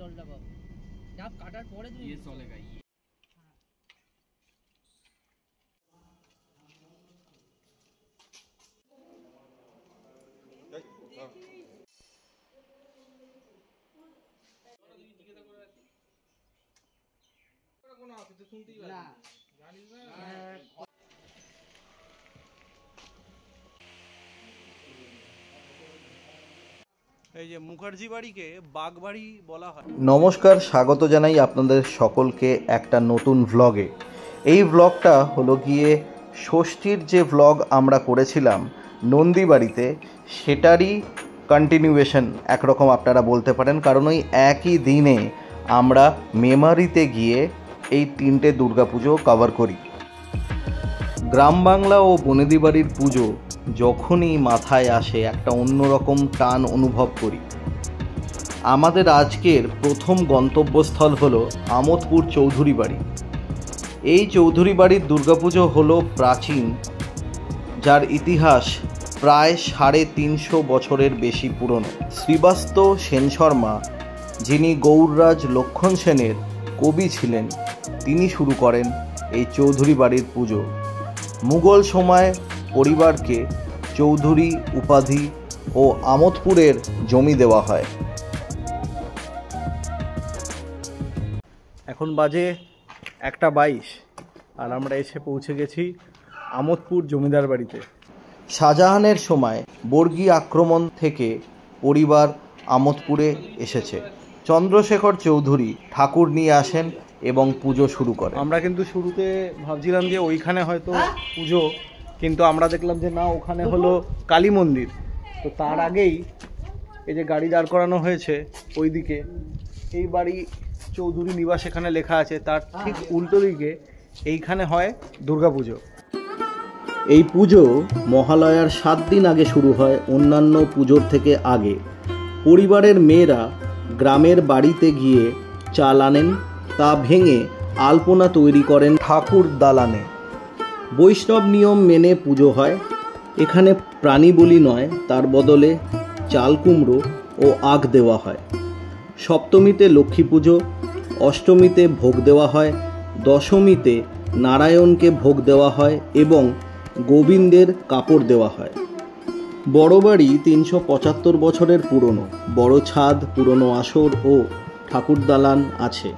জলটা পাবো। ডাব কাটার পরে তুমি ये चलेगा ये। এই যে মুখার্জি বাড়িকে বাগবাড়ি বলা হয়। নমস্কার, স্বাগত জানাই আপনাদের সকলকে একটা নতুন ভ্লগে। এই ভ্লগটা হলো গিয়ে ষষ্ঠীর যে ভ্লগ আমরা করেছিলাম নন্দীবাড়িতে, সেটারই কন্টিনিউয়েশন একরকম আপনারা বলতে পারেন। কারণ ওই একই দিনে আমরা মেমারিতে গিয়ে এই তিনটে দুর্গাপুজো কভার করি। গ্রাম বাংলা ও বনেদি বাড়ির পুজো যখনই মাথায় আসে একটা অন্যরকম টান অনুভব করি। আমাদের আজকের প্রথম গন্তব্যস্থল হলো আমোদপুর চৌধুরী বাড়ি। এই চৌধুরী বাড়ির দুর্গাপুজো হলো প্রাচীন, যার ইতিহাস প্রায় 350 বছরের বেশি পুরনো। শ্রীবাস্ত সেন শর্মা, যিনি গৌররাজ লক্ষণ সেনের কবি ছিলেন, তিনি শুরু করেন এই চৌধুরী বাড়ির পুজো। মুঘল সময় পরিবারকে চৌধুরী উপাধি ও আমোদপুরের জমি দেওয়া হয়। এখন বাজে 1:22 আর আমরা এসে পৌঁছে গেছি আমোদপুর জমিদার বাড়িতে। শাহজাহানের সময় বর্গী আক্রমণ থেকে পরিবার আমোদপুরে এসেছে। চন্দ্রশেখর চৌধুরী ঠাকুর নিয়ে আসেন এবং পুজো শুরু করে। আমরা কিন্তু শুরুতে ভাবছিলাম যে ওইখানে হয়তো পুজো, কিন্তু আমরা দেখলাম যে না, ওখানে হলো কালী মন্দির। তো তার আগেই এই যে গাড়ি দাঁড় করানো হয়েছে ওইদিকে, এই বাড়ি চৌধুরী নিবাস এখানে লেখা আছে, তার ঠিক উল্টো দিকে এইখানে হয় দুর্গাপুজো। এই পুজো মহালয়ার 7 দিন আগে শুরু হয়, অন্যান্য পুজোর থেকে আগে। পরিবারের মেয়েরা গ্রামের বাড়িতে গিয়ে চাল আনেন, তা ভেঙে আলপনা তৈরি করেন ঠাকুর দালানে। বৈষ্ণব নিয়ম মেনে পুজো হয়। এখানে প্রাণী বলি নয়, তার বদলে চাল কুমড়ো ও আখ দেওয়া হয়। সপ্তমীতে লক্ষ্মী পুজো, অষ্টমীতে ভোগ দেওয়া হয়, দশমীতে নারায়ণকে ভোগ দেওয়া হয় এবং গোবিন্দের কাপড় দেওয়া হয়। বড় বাড়ি 375 বছরের পুরনো। বড় ছাদ, পুরনো আসর ও ঠাকুর দালান আছে।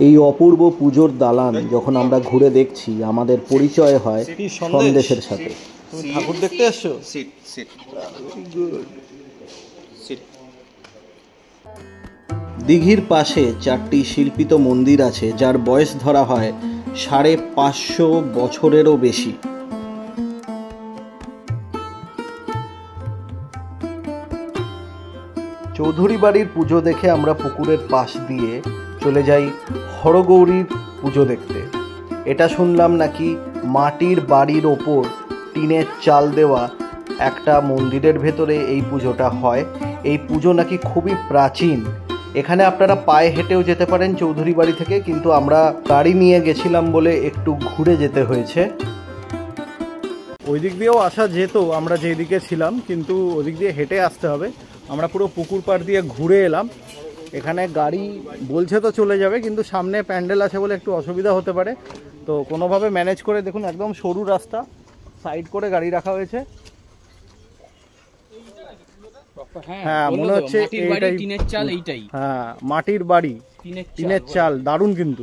এই অপূর্ব পুজোর দালান যখন আমরা ঘুরে দেখছি, আমাদের পরিচয় হয় সন্দেশের সাথে। তুমি ঠাকুর দেখতে এসছো? দিঘির পাশে 4টি শিল্পিত মন্দির আছে, যার বয়স ধরা হয় 550 বছরেরও বেশি। চৌধুরী বাড়ির পুজো দেখে আমরা পুকুরের পাশ দিয়ে চলে যাই হরগৌরীর পুজো দেখতে। এটা শুনলাম নাকি মাটির বাড়ির ওপর টিনের চাল দেওয়া একটা মন্দিরের ভেতরে এই পুজোটা হয়। এই পুজো নাকি খুবই প্রাচীন। এখানে আপনারা পায়ে হেঁটেও যেতে পারেন চৌধুরী বাড়ি থেকে, কিন্তু আমরা গাড়ি নিয়ে গেছিলাম বলে একটু ঘুরে যেতে হয়েছে। ওই দিক দিয়েও আসা যেত, আমরা যেদিকে ছিলাম, কিন্তু ওদিক দিয়ে হেঁটে আসতে হবে। আমরা পুরো পুকুর পাড় দিয়ে ঘুরে এলাম। এখানে গাড়ি বলছে তো চলে যাবে, কিন্তু সামনে প্যান্ডেল আছে বলে একটু অসুবিধা হতে পারে। তো কোনোভাবে ম্যানেজ করে, দেখুন একদম সরু রাস্তা, সাইড করে গাড়ি রাখা হয়েছে। হ্যাঁ, মনে হচ্ছে টিনের চাল এইটাই। হ্যাঁ, মাটির বাড়ি, টিনের চাল, দারুণ কিন্তু।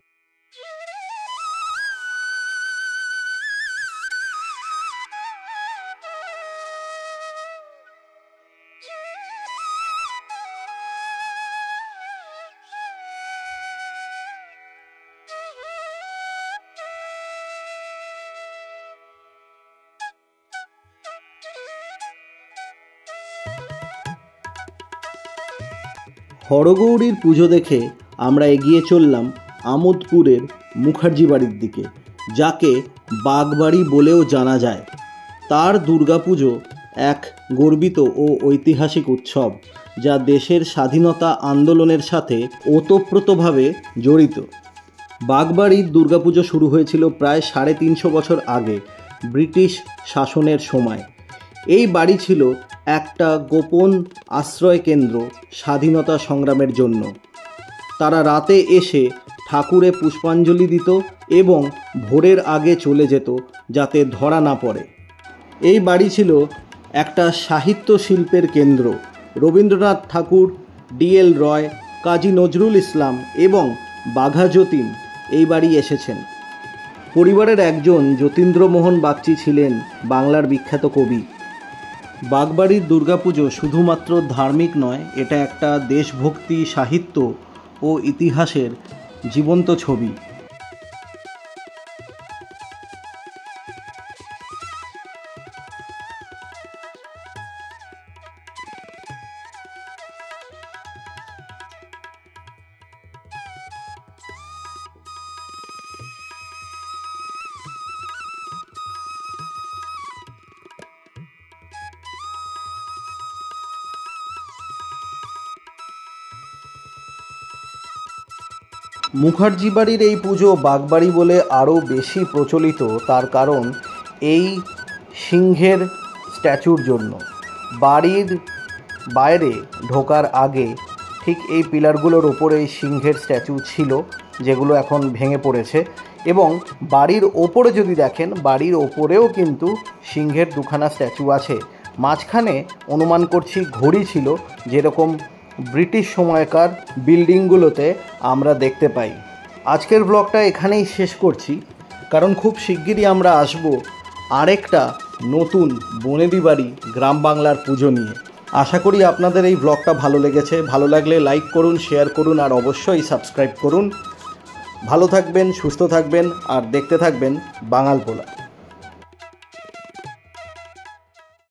হরগৌরীর পুজো দেখে আমরা এগিয়ে চললাম আমোদপুরের মুখার্জি বাড়ির দিকে, যাকে বাগবাড়ি বলেও জানা যায়। তার দুর্গাপুজো এক গর্বিত ও ঐতিহাসিক উৎসব, যা দেশের স্বাধীনতা আন্দোলনের সাথে ওতপ্রোতভাবে জড়িত। বাগবাড়ির দুর্গাপুজো শুরু হয়েছিল প্রায় 350 বছর আগে, ব্রিটিশ শাসনের সময়। এই বাড়ি ছিল একটা গোপন আশ্রয় কেন্দ্র স্বাধীনতা সংগ্রামের জন্য। তারা রাতে এসে ঠাকুরে পুষ্পাঞ্জলি দিত এবং ভোরের আগে চলে যেত যাতে ধরা না পড়ে। এই বাড়ি ছিল একটা সাহিত্য শিল্পের কেন্দ্র। রবীন্দ্রনাথ ঠাকুর, ডিএল রয়, কাজী নজরুল ইসলাম এবং বাঘা যতীন এই বাড়ি এসেছেন। পরিবারের একজন যতীন্দ্রমোহন বাগচি ছিলেন বাংলার বিখ্যাত কবি। বাগবাড়ির দুর্গাপুজো শুধুমাত্র ধার্মিক নয়, এটা একটা দেশভক্তি, সাহিত্য ও ইতিহাসের জীবন্ত ছবি। মুখার্জি বাড়ির এই পুজো বাগবাড়ি বলে আরও বেশি প্রচলিত, তার কারণ এই সিংহের স্ট্যাচুর জন্য। বাড়ির বাইরে ঢোকার আগে ঠিক এই পিলারগুলোর ওপরে এই সিংহের স্ট্যাচু ছিল, যেগুলো এখন ভেঙে পড়েছে। এবং বাড়ির ওপরে যদি দেখেন, বাড়ির ওপরেও কিন্তু সিংহের দুখানা স্ট্যাচু আছে। মাঝখানে অনুমান করছি ঘড়ি ছিল, যেরকম ব্রিটিশ সময়কার বিল্ডিংগুলোতে আমরা দেখতে পাই। আজকের ব্লগটা এখানেই শেষ করছি, কারণ খুব শিগগিরই আমরা আসব আরেকটা নতুন বনেদি বাড়ি গ্রাম বাংলার পুজো নিয়ে। আশা করি আপনাদের এই ব্লগটা ভালো লেগেছে। ভালো লাগলে লাইক করুন, শেয়ার করুন আর অবশ্যই সাবস্ক্রাইব করুন। ভালো থাকবেন, সুস্থ থাকবেন আর দেখতে থাকবেন বাঙাল পোলা।